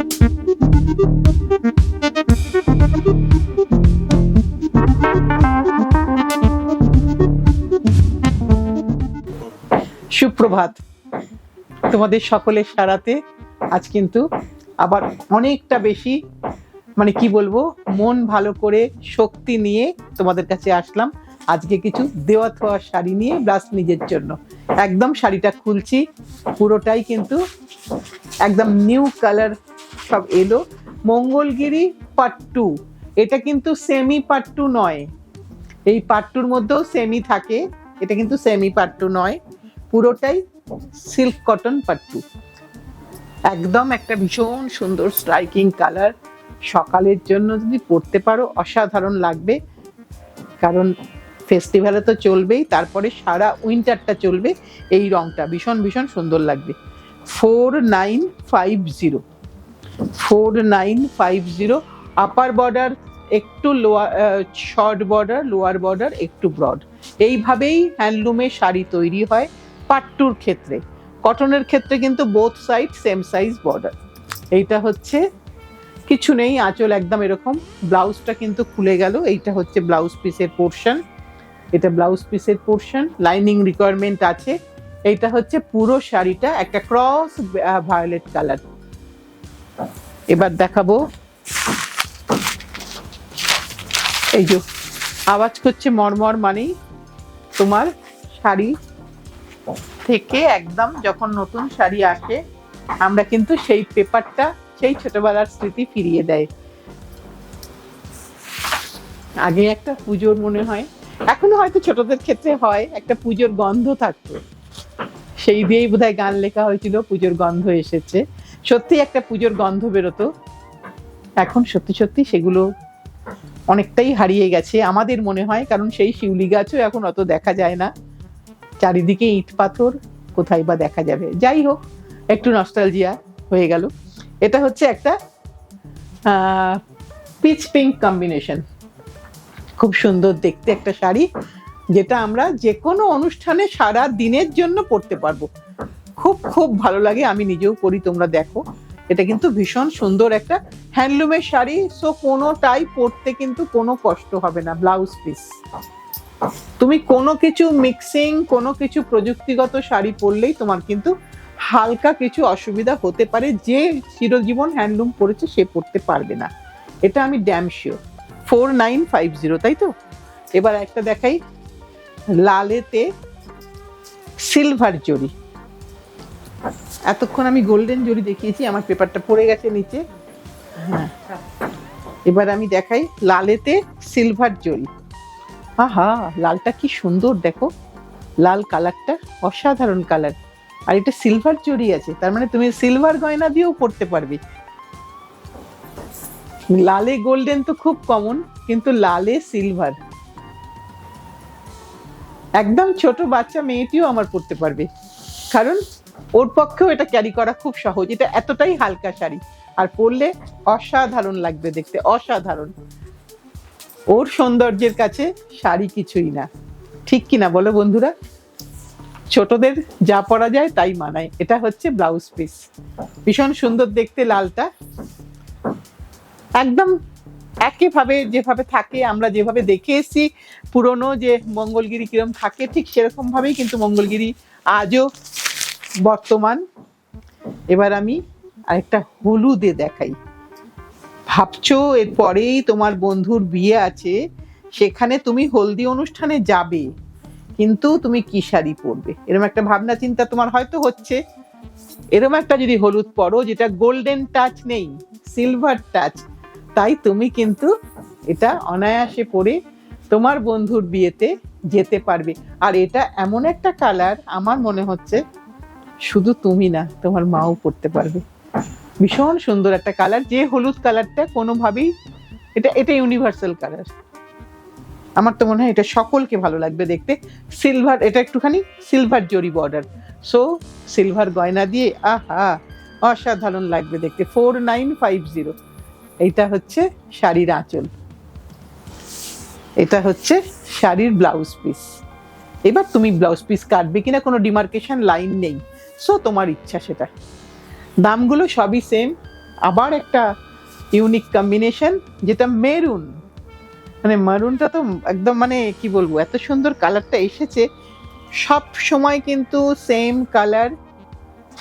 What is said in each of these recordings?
সুপ্রভাত তোমাদের সকলের সারাতে। আজ কিন্তু আবার অনেকটা বেশি মানে কি বলবো, মন ভালো করে শক্তি নিয়ে তোমাদের কাছে আসলাম। আজকে কিছু দেওয়া থোয়া শাড়ি নিয়ে ব্লাস নিজের জন্য। একদম শাড়িটা খুলছি, পুরোটাই কিন্তু একদম নিউ কালার সব এলো। মঙ্গলগিরি পাট্টু, এটা কিন্তু সেমি পাট্টু নয়, এই পাট্টুর মধ্যেও সেমি থাকে, এটা কিন্তু সেমি পাট্টু নয়, পুরোটাই সিল্ক কটন পাট্টু। একদম একটা ভীষণ সুন্দর স্ট্রাইকিং কালার। সকালের জন্য যদি পরতে পারো অসাধারণ লাগবে, কারণ ফেস্টিভ্যালে তো চলবেই, তারপরে সারা উইন্টারটা চলবে এই রংটা, ভীষণ ভীষণ সুন্দর লাগবে। 4950, 4950। আপার বর্ডার একটু lower, short border, lower border একটু ব্রড। এইভাবেই হ্যান্ডলুমে শাড়ি তৈরি হয় পাট্টুর ক্ষেত্রে। কটনের ক্ষেত্রে কিন্তু both side same size border. এইটা হচ্ছে কিছু নেই, আঁচল একদম এরকম। ব্লাউজটা কিন্তু খুলে গেল, এইটা হচ্ছে ব্লাউজ পিসের পোর্শন, এটা ব্লাউজ পিসের পোর্শন, লাইনিং রিকোয়ারমেন্ট আছে। এইটা হচ্ছে পুরো শাড়িটা একটা ক্রস ভায়োলেট কালার। এবার দেখাবো, এই যে আওয়াজ করছে মরমর, মানেই তোমার শাড়ি থেকে একদম যখন নতুন শাড়ি আসে আমরা কিন্তু সেই পেপারটা, সেই ছোটবেলার স্মৃতি ফিরিয়ে দেয়। আগে একটা পুজোর মনে হয়, এখনো হয়তো ছোটদের ক্ষেত্রে হয়, একটা পুজোর গন্ধ থাকতো, সেই দিয়েই বোধহয় গান লেখা হয়েছিল পুজোর গন্ধ এসেছে। সত্যি একটা পুজোর গন্ধ বেরোতো। এখন সত্যি সত্যি সেগুলো অনেকটাই হারিয়ে গেছে আমাদের মনে হয়, কারণ সেই শিউলি গাছও এখন অত দেখা যায় না, চারিদিকে ইট পাথর, কোথায় বা দেখা যাবে। যাই হোক, একটু নস্টালজিয়া হয়ে গেল। এটা হচ্ছে একটা পিচ পিঙ্ক কম্বিনেশন, খুব সুন্দর দেখতে একটা শাড়ি, যেটা আমরা যে কোনো অনুষ্ঠানে সারা দিনের জন্য পরতে পারবো। খুব খুব ভালো লাগে, আমি নিজেও পরি, তোমরা দেখো। এটা কিন্তু ভীষণ সুন্দর একটা হ্যান্ডলুমের শাড়ি, সো কোনোটাই পরতে কিন্তু কোনো কষ্ট হবে না। ব্লাউজ পিস, তুমি কোনো কিছু মিক্সিং, কোনো কিছু প্রযুক্তিগত শাড়ি পরলেই তোমার কিন্তু হালকা কিছু অসুবিধা হতে পারে, যে চিরজীবন হ্যান্ডলুম পরেছে সে পরতে পারবে না, এটা আমি ড্যাম শিওর। 4950, তাই তো? এবার একটা দেখাই, লালেতে সিলভার জরি। এতক্ষণ আমি গোল্ডেন জরি দেখিয়েছি, আমার পেপারটা পড়ে গেছে নিচে। হ্যাঁ, এবার আমি দেখাই লালেতে সিলভার জরি। আহা, লালটা কি সুন্দর দেখো, লাল কালারটা অসাধারণ কালার, আর এটা সিলভার জরি আছে, তার মানে তুমি সিলভার গয়না দিয়েও পরতে পারবে। লালে গোল্ডেন তো খুব কমন, কিন্তু লালে সিলভার, একদম ছোট বাচ্চা মেয়েটিও আমার পরতে পারবে, কারণ ওর পক্ষেও এটা ক্যারি করা খুব সহজ। এটা এতটাই হালকা শাড়ি, আর পরলে অসাধারণ লাগবে দেখতে, অসাধারণ। ওর সৌন্দর্যের কাছে শাড়ি কিছুই না, ঠিক কিনা বলো বন্ধুরা? ছোটদের যা পরা যায় তাই মানায়। এটা হচ্ছে ব্লাউজ পিস, ভীষণ সুন্দর দেখতে লালটা, একদম একইভাবে যেভাবে থাকে, আমরা যেভাবে দেখে এসেছি পুরনো যে মঙ্গলগিরি কিরম থাকে, ঠিক সেরকম ভাবেই কিন্তু মঙ্গলগিরি আজও বর্তমান। এবার আমি আরেকটা হলুদে দেখাই। ভাবছো এরপরেই তোমার বন্ধুর বিয়ে আছে, সেখানে তুমি হলদি অনুষ্ঠানে যাবে, কিন্তু তুমি কি শাড়ি পরবে, এরকম একটা ভাবনা চিন্তা তোমার হয়তো হচ্ছে। এরকম একটা যদি হলুদ পরো যেটা গোল্ডেন টাচ নেই, সিলভার টাচ, তাই তুমি কিন্তু এটা অনায়াসে পরে তোমার বন্ধুর বিয়েতে যেতে পারবে। আর এটা এমন একটা কালার, আমার মনে হচ্ছে শুধু তুমি না, তোমার মাও পরতে পারবে। ভীষণ সুন্দর একটা কালার, যে হলুদ কালারটা কোনোভাবেই, এটা ইউনিভার্সাল কালার, আমার তো মনে হয় এটা সকলকে ভালো লাগবে দেখতে। সিলভার, এটা একটুখানি সিলভার জরি বর্ডার, সো সিলভার গয়না দিয়ে আহা অসাধারণ লাগবে দেখতে। 4950, এইটা হচ্ছে শাড়ির আঁচল, এটা হচ্ছে শাড়ির ব্লাউজ পিস। এবার তুমি ব্লাউজ পিস কাটবে কিনা, কোনো ডিমার্কেশন লাইন নেই, সো তোমার ইচ্ছা সেটা। দামগুলো সবই সেম, আবার একটা ইউনিক কম্বিনেশন, যেটা মেরুন। মানে মারুনটা তো একদম, মানে কি বলবো, এত সুন্দর কালারটা এসেছে। সব সময় কিন্তু সেম কালার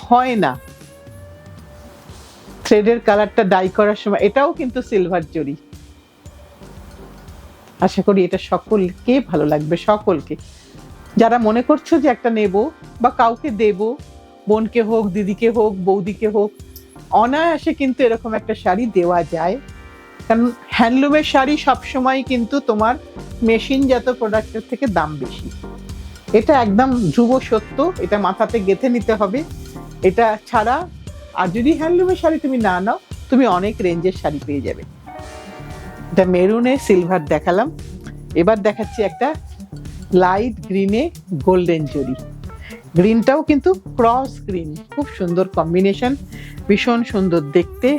হয় না, থ্রেডের কালারটা ডাই করার সময়। এটাও কিন্তু সিলভার জরি। আশা করি এটা সকলকে ভালো লাগবে, সকলকে। যারা মনে করছো যে একটা নেব বা কাউকে দেব, বোনকে হোক, দিদিকে হোক, বৌদিকে হোক, অনায়াসে কিন্তু এরকম একটা শাড়ি দেওয়া যায়। কারণ হ্যান্ডলুমের শাড়ি সবসময় কিন্তু তোমার মেশিনজাত প্রোডাক্টের থেকে দাম বেশি। এটা একদম ধ্রুব সত্য, এটা মাথাতে গেঁথে নিতে হবে। এটা ছাড়া আর যদি হ্যান্ডলুমের শাড়ি তুমি না নাও, তুমি অনেক রেঞ্জের শাড়ি পেয়ে যাবে। এটা মেরুনে সিলভার দেখালাম, এবার দেখাচ্ছি একটা লাইট গ্রিনে গোল্ডেন জরি। গ্রিনটাও কিন্তু ক্রস গ্রিন, খুব সুন্দর কম্বিনেশন, ভীষণ সুন্দর দেখতে।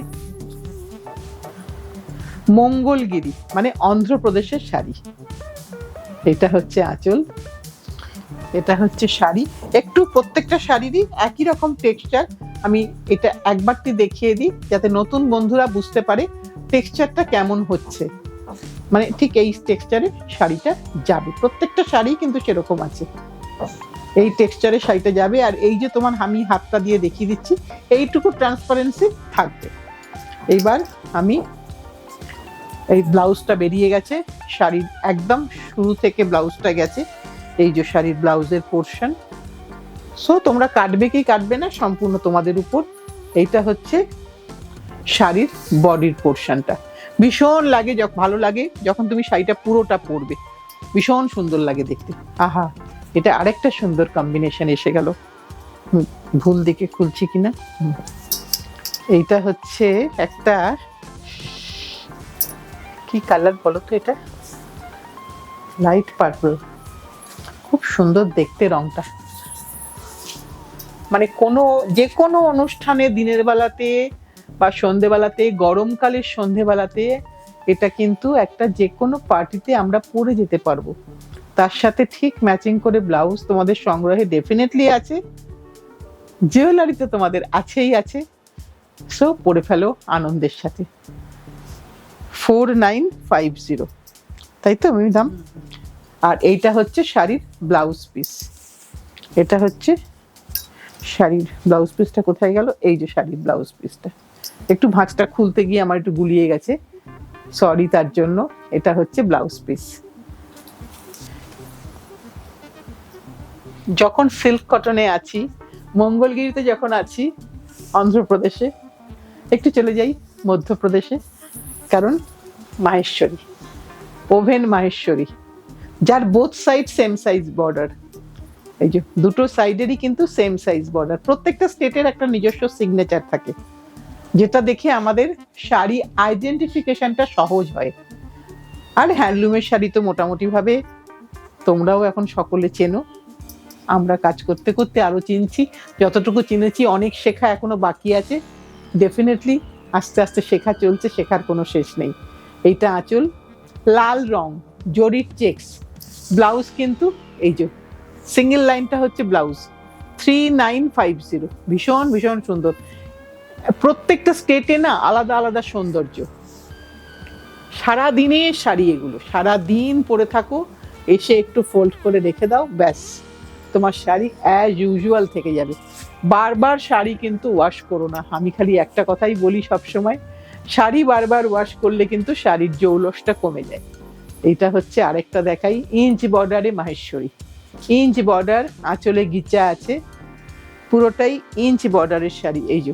মঙ্গলগিরি মানে অন্ধ্রপ্রদেশের শাড়ি। এটা হচ্ছে আঁচল, এটা হচ্ছে শাড়ি। একটু প্রত্যেকটা শাড়িরই একই রকম টেক্সচার। আমি এটা একবারটি দেখিয়ে দিই যাতে নতুন বন্ধুরা বুঝতে পারে টেক্সচারটা কেমন হচ্ছে। মানে ঠিক এই টেক্সচারে শাড়িটা যাবে, প্রত্যেকটা শাড়ি কিন্তু সেরকম আছে, এই টেক্সচারে শাড়িটা যাবে। আর এই যে তোমার আমি হাতটা দিয়ে দেখিয়ে দিচ্ছি, এইটুকু ট্রান্সপারেন্সি থাকবে। এইবার আমি এই ব্লাউজটা বেরিয়ে গেছে, শাড়ির একদম শুরু থেকে ব্লাউজটা গেছে, এই যে শাড়ির ব্লাউজের পোর্শন। সো তোমরা কাটবে কি কাটবে না সম্পূর্ণ তোমাদের উপর। এইটা হচ্ছে শাড়ির বডির পোর্শনটা। ভীষণ লাগে, যখন ভালো লাগে যখন তুমি শাড়িটা পুরোটা পরবে, ভীষণ সুন্দর লাগে দেখতে। আহা, এটা আরেকটা সুন্দর কম্বিনেশন এসে গেল। ভুল দিকে খুলছি কিনা। এইটা হচ্ছে একটা কি কালার বলো তো, এটা লাইট পার্পল, খুব সুন্দর দেখতে রংটা। মানে যে কোনো অনুষ্ঠানে দিনের বেলাতে বা সন্ধেবেলাতে, গরমকালের সন্ধেবেলাতে এটা কিন্তু একটা যে কোনো পার্টিতে আমরা পরে যেতে পারবো। তার সাথে ঠিক ম্যাচিং করে ব্লাউজ তোমাদের সংগ্রহে ডেফিনেটলি আছে, জুয়েলারিতে তোমাদের আছেই আছে। সো পরে ফেলো আনন্দের সাথে। 4950, তাই তো আমি দাম। আর এইটা হচ্ছে শাড়ির ব্লাউজ পিস। এটা হচ্ছে শাড়ির ব্লাউজ পিসটা, কোথায় গেল? এই যে শাড়ির ব্লাউজ পিসটা, একটু ভাঁজটা খুলতে গিয়ে আমার একটু গুলিয়ে গেছে, সরি তার জন্য। এটা হচ্ছে ব্লাউজ পিস। যখন সিল্ক কটনে আছি, মঙ্গলগিরিতে যখন আছি অন্ধ্রপ্রদেশে, একটু চলে যাই মধ্যপ্রদেশে, কারণ মাহেশ্বরী, ওভেন মাহেশ্বরী, যার both side same size border. এই যে দুটো সাইডেরই কিন্তু সেম সাইজ বর্ডার। প্রত্যেকটা স্টেটের একটা নিজস্ব সিগনেচার থাকে, যেটা দেখে আমাদের শাড়ি আইডেন্টিফিকেশনটা সহজ হয়। আর হ্যান্ডলুমের শাড়ি তো মোটামুটি ভাবে তোমরাও এখন সকলে চেনো, আমরা কাজ করতে করতে আরো চিনছি। যতটুকু চিনেছি, অনেক শেখা এখনো বাকি আছে। ডেফিনেটলি আস্তে আস্তে শেখা চলছে, শেখার কোনো শেষ নেই। এইটা আঁচল, লাল রং, জরির চেক্স। ব্লাউজ কিন্তু এই যে সিঙ্গেল লাইনটা হচ্ছে ব্লাউজ। 3950, ভীষণ ভীষণ সুন্দর। প্রত্যেকটা স্টেটে না আলাদা আলাদা সৌন্দর্য। সারাদিনের শাড়ি এগুলো, সারাদিন পরে থাকো, এসে একটু ফোল্ড করে রেখে দাও, ব্যাস তোমার শাড়ি অ্যাজ ইউজুয়াল থেকে যাবে। বারবার শাড়ি কিন্তু ওয়াশ করো না। আমি খালি একটা কথাই বলি সবসময়, শাড়ি বারবার ওয়াশ করলে কিন্তু শাড়ির জৌলসটা কমে যায়। এইটা হচ্ছে আরেকটা দেখাই, ইঞ্চ বর্ডারে মাহেশ্বরী। ইঞ্চ বর্ডার, আঁচলে গিচা আছে, পুরোটাই ইঞ্চ বর্ডারের শাড়ি। এই যে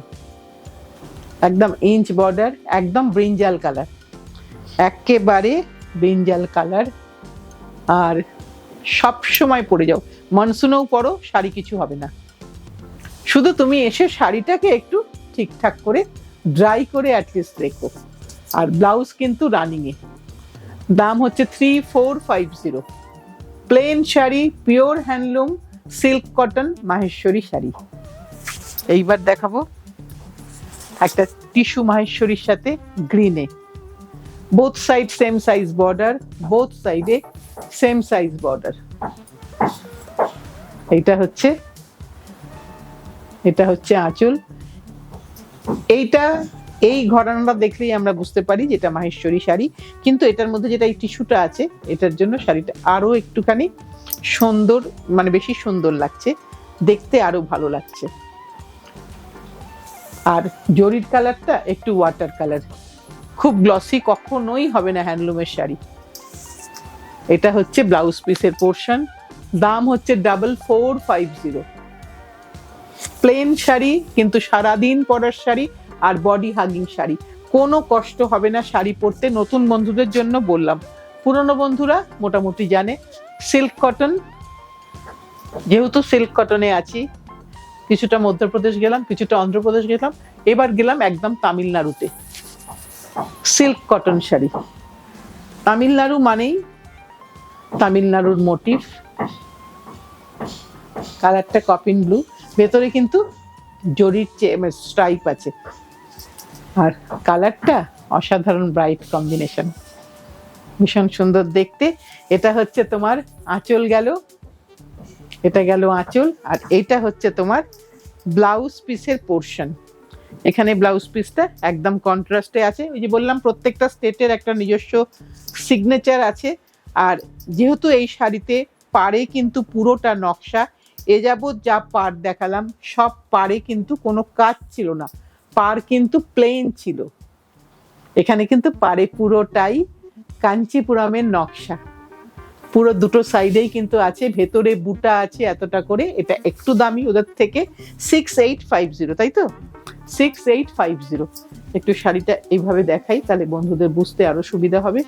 একদম ইঞ্চ বর্ডার, একদম ব্রিঞ্জাল কালার, একেবারে ব্রিঞ্জাল কালার। আর সব সময় পরে যাও, মনসুনেও পরো, শাড়ি কিছু হবে না। শুধু তুমি এসে শাড়িটাকে একটু ঠিকঠাক করে ড্রাই করে অ্যাটলিস্ট রেখো। আর ব্লাউজ কিন্তু রানিং এ। দাম হচ্ছে 3450। Plain sari, pure handloom, silk cotton Maheshwari sari. এইবার দেখাবো একটা টিস্যু মাহেশ্বরীর সাথে গ্রিনে, both side same size border, both সাইডে সেম সাইজ বর্ডার। এটা হচ্ছে আঁচল। এই ঘরানাটা দেখলেই আমরা বুঝতে পারি যে এটা মাহেশ্বরী শাড়ি, কিন্তু এটার মধ্যে যেটা এই টিস্যুটা আছে এটার জন্য শাড়িটা আরো একটুখানি সুন্দর, মানে বেশি সুন্দর লাগছে, দেখতে আরো ভালো লাগছে। আর জরির কালারটা একটু ওয়াটার কালার, খুব গ্লসি কখনোই হবে না হ্যান্ডলুমের শাড়ি। এটা হচ্ছে ব্লাউজ পিসের পোর্শন, দাম হচ্ছে 4450। প্লেন শাড়ি, কিন্তু সারাদিন পরার শাড়ি আর বডি হাগিং শাড়ি, কোনো কষ্ট হবে না শাড়ি পরতে। নতুন বন্ধুদের জন্য বললাম, পুরনো বন্ধুরা মোটামুটি জানে। সিল্ক কটন, যেহেতু সিল্ক কটনে আছি, কিছুটা মধ্যপ্রদেশ গেলাম, কিছুটা অন্ধ্রপ্রদেশ গেলাম, এবার গেলাম একদম তামিলনাড়ুতে। সিল্ক কটন শাড়ি, তামিলনাড়ু মানেই তামিলনাড়ুর মোটিভ। কালারটা কপিন ব্লু, ভেতরে কিন্তু জরির স্ট্রাইপ আছে, আর কালারটা অসাধারণ ব্রাইট কম্বিনেশন, ভীষণ সুন্দর দেখতে। এটা হচ্ছে তোমার আঁচল গেল, এটা গেল আঁচল, আর এটা হচ্ছে তোমার ব্লাউজ পিসের পোর্শন। এখানে ব্লাউজ পিসটা একদম কন্ট্রাস্টে আছে। ওই যে বললাম, প্রত্যেকটা স্টেটের একটা নিজস্ব সিগনেচার আছে। আর যেহেতু এই শাড়িতে পাড়ে কিন্তু পুরোটা নকশা, এ যাবৎ যা পাড় দেখালাম সব পাড়ে কিন্তু কোনো কাজ ছিল না, পাড় কিন্তু প্লেন ছিল। এখানে কিন্তু পাড়ে পুরোটাই কাঞ্চিপুরমের নকশা, পুরো দুটো সাইডেই কিন্তু আছে, ভেতরে বুটা আছে এতটা করে। এটা একটু দামি ওদের থেকে, 6850, তাই তো? 6850। একটু শাড়িটা এইভাবে দেখাই, তাহলে বন্ধুদের বুঝতে আরো সুবিধা হবে।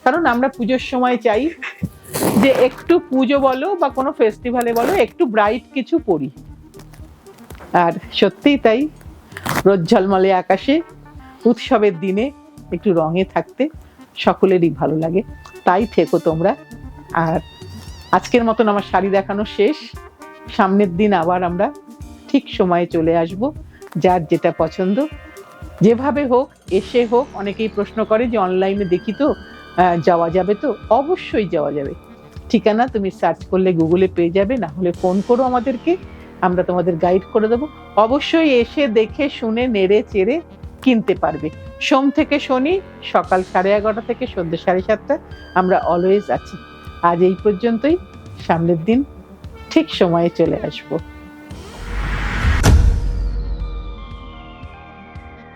কারণ আমরা পুজোর সময় চাই যে একটু পুজো বলো বা কোনো ফেস্টিভ্যালে বলো একটু ব্রাইট কিছু পরি, আর সত্যিই তাই, রোদ ঝলমলে আকাশে উৎসবের দিনে একটু রঙে থাকতে সকলেরই ভালো লাগে। তাই থেকো তোমরা। আর আজকের মতন আমার শাড়ি দেখানো শেষ। সামনের দিন আবার আমরা ঠিক সময়ে চলে আসব। যার যেটা পছন্দ, যেভাবে হোক এসে হোক। অনেকেই প্রশ্ন করে যে অনলাইনে দেখি তো, যাওয়া যাবে তো? অবশ্যই যাওয়া যাবে। ঠিকানা তুমি সার্চ করলে গুগলে পেয়ে যাবে, না হলে ফোন করো আমাদেরকে, আমরা তোমাদের গাইড করে দেবো। অবশ্যই এসে দেখে শুনে নেড়ে চেড়ে কিনতে পারবে। সোম থেকে শনি সকাল 11:30 থেকে সন্ধ্যে 7:30 আমরা অলওয়েজ আছি। আজ এই পর্যন্তই, সামনের দিন ঠিক সময়ে চলে আসবো।